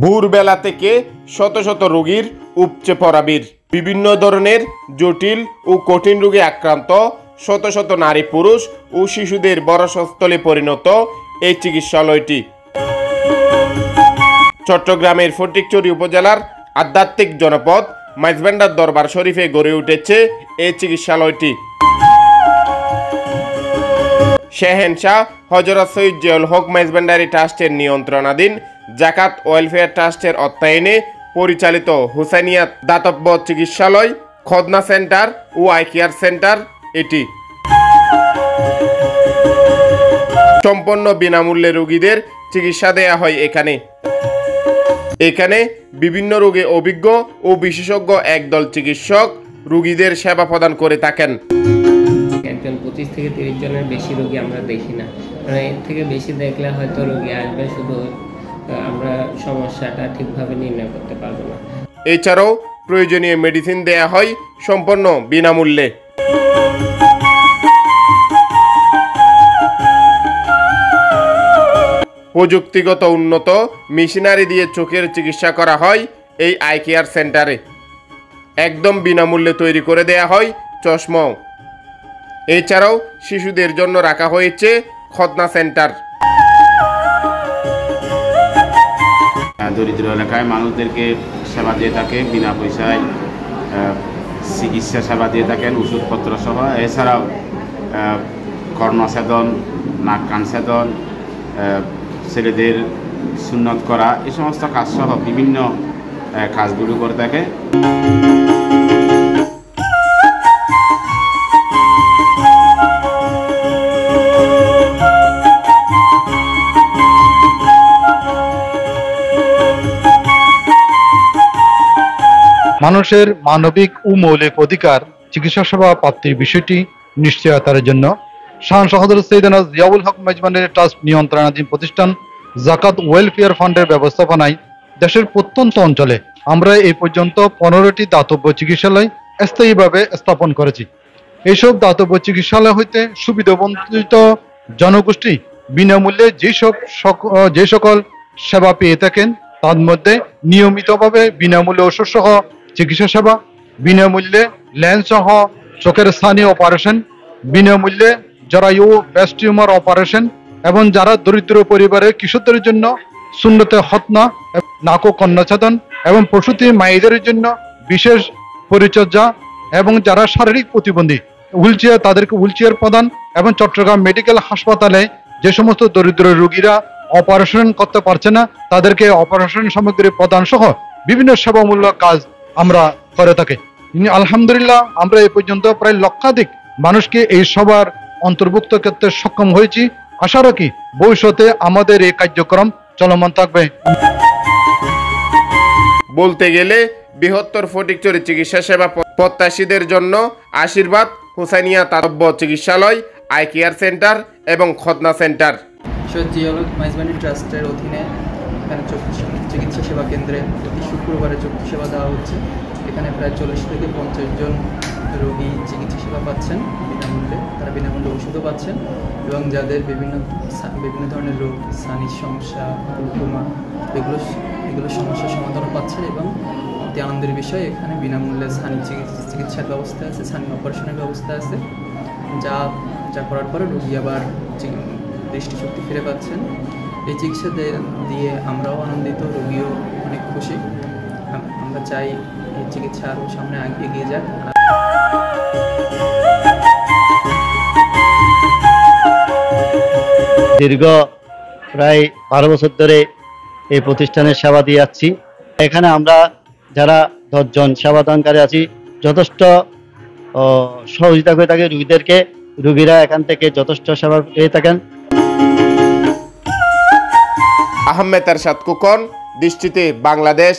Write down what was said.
ভোরবেলা থেকে শত শত রোগীর উপচে পড়া ভিড়। বিভিন্ন ধরনের জটিল ও কঠিন রোগে আক্রান্ত শত শত নারী পুরুষ ও শিশুদের বড়স্থলে পরিণত এই চিকিৎসালয়টি চট্টগ্রামের ফটিকছড়ি উপজেলার আধ্যাত্মিক জনপদ মাইজভান্ডার দরবার শরীফে গড়ে উঠেছে এই চিকিৎসালয়টি। শেহেনশাহ হযরত সৈয়দ জিয়াউল হক মাইজভান্ডারি ট্রাস্টের নিয়ন্ত্রণাধীন জাকাত ওয়েলফেয়ার ট্রাস্টের অর্থায়নে পরিচালিত হুসাইনিয়া দাতব্য চিকিৎসালয়, খদনা সেন্টার ও আই কেয়ার সেন্টার এটি। সম্পূর্ণ বিনামূল্যে রোগীদের চিকিৎসা দেয়া হয় এখানে বিভিন্ন রোগে অভিজ্ঞ ও বিশেষজ্ঞ একদল চিকিৎসক রোগীদের সেবা প্রদান করে থাকেন। একজন 25 থেকে 30 জনের বেশি রোগী আমরা দেখি না, এর থেকে বেশি দেখলে হয়তো রোগী আসবে, শুধু আমরা সমস্যাটা ঠিকভাবে নির্ণয় করতে পারবো না। এছাড়াও প্রয়োজনীয় মেডিসিন দেয়া হয় সম্পূর্ণ বিনামূল্যে। প্রযুক্তিগত উন্নত মেশিনারি দিয়ে চোখের চিকিৎসা করা হয় এই আই কেয়ার সেন্টারে। একদম বিনামূল্যে তৈরি করে দেয়া হয় চশমাও। এছাড়াও শিশুদের জন্য রাখা হয়েছে খদনা সেন্টার। দরিদ্র এলাকায় মানুষদেরকে সেবা দিয়ে থাকে, বিনা পয়সায় চিকিৎসা সেবা দিয়ে থাকেন, ওষুধপত্র সহ। এছাড়াও কর্ণছেদন, নাক কান ছেদন, ছেলেদের সুন্নত করা, এই সমস্ত কাজ সহ বিভিন্ন কাজগুলো করে থাকে। মানুষের মানবিক ও মৌলিক অধিকার চিকিৎসা সেবা প্রাপ্তির বিষয়টি নিশ্চয়তার জন্য শাহ হযরত সৈয়দনা জিয়াউল হক মাইজভান্ডারি ট্রাস্ট নিয়ন্ত্রণাধীন প্রতিষ্ঠান জাকাত ওয়েলফেয়ার ফান্ডের ব্যবস্থাপনায় দেশের প্রত্যন্ত অঞ্চলে আমরা এই পর্যন্ত 15টি দাতব্য চিকিৎসালয় স্থায়ীভাবে স্থাপন করেছি। এইসব দাতব্য চিকিৎসালয় হইতে সুবিধাবঞ্চিত জনগোষ্ঠী বিনামূল্যে যে সকল সেবা পেয়ে থাকেন, তার মধ্যে নিয়মিতভাবে বিনামূল্যে ওষুধ সহ চিকিৎসা সেবা, বিনামূল্যে লেন্স সহ চোখের স্থানীয় অপারেশন, বিনামূল্যে জরায়ু ব্রেস্ট টিউমার অপারেশন, এবং যারা দরিদ্র পরিবারের কিশোরদের জন্য সুন্নতে খতনা, নাক ও কন্যাছেদন এবং প্রসূতি মায়েদের জন্য বিশেষ পরিচর্যা, এবং যারা শারীরিক প্রতিবন্ধী হুইলচেয়ার তাদেরকে হুইলচেয়ার প্রদান, এবং চট্টগ্রাম মেডিকেল হাসপাতালে যে সমস্ত দরিদ্র রোগীরা অপারেশন করতে পারছে না তাদেরকে অপারেশন সামগ্রী প্রদান সহ বিভিন্ন সেবামূলক কাজ আমরা করে থাকি। আলহামদুলিল্লাহ, আমরা এই পর্যন্ত প্রায় লক্ষাধিক মানুষকে এই সবার অন্তর্ভুক্ত করতে সক্ষম হয়েছি। আশা রাখি ভবিষ্যতে আমাদের এই কার্যক্রম চলমান থাকবে। বলতে গেলে বৃহত্তর ফটিকছড়ি চিকিৎসা সেবা প্রত্যাশীদের জন্য আশীর্বাদ হুসাইনিয়া দাতব্য চিকিৎসালয়, আই কেয়ার সেন্টার এবং খদনা সেন্টার। সৈয়দ জিয়াউল হক মাইজভান্ডারি ট্রাস্টের অধীনে এখানে চক্ষু চিকিৎসা সেবা কেন্দ্রে প্রতি শুক্রবারে চক্ষু সেবা দেওয়া হচ্ছে। এখানে প্রায় 40 থেকে 50 জন রোগী চিকিৎসা সেবা পাচ্ছেন বিনামূল্যে। তারা বিনামূল্যে ওষুধও পাচ্ছেন, এবং যাদের বিভিন্ন ধরনের রোগ, সানির সমস্যা, গ্লুকোমা, এগুলো সমস্যার সমাধানও পাচ্ছেন। এবং অতি আনন্দের বিষয়, এখানে বিনামূল্যে সানি চিকিৎসার ব্যবস্থা আছে, সানি অপারেশনের ব্যবস্থা আছে, যা করার পরে রোগী আবার দৃষ্টিশক্তি ফিরে পাচ্ছেন। এই চিকিৎসা দিয়ে আমরাও আনন্দিত, রোগীও অনেক খুশি। আমরা চাই এই চিকিৎসা আরও সামনে এগিয়ে যাক। দীর্ঘ প্রায় 12 বছর ধরে এই প্রতিষ্ঠানের সেবা দিয়ে যাচ্ছি। এখানে আমরা যারা 10 জন সেবাদানকারী আছি যথেষ্ট সহযোগিতা করে থাকে রোগীদেরকে। রোগীরা এখান থেকে যথেষ্ট সেবা পেয়ে থাকেন। আহমেদ এরশাদ কুকন, দৃষ্টিতে বাংলাদেশ।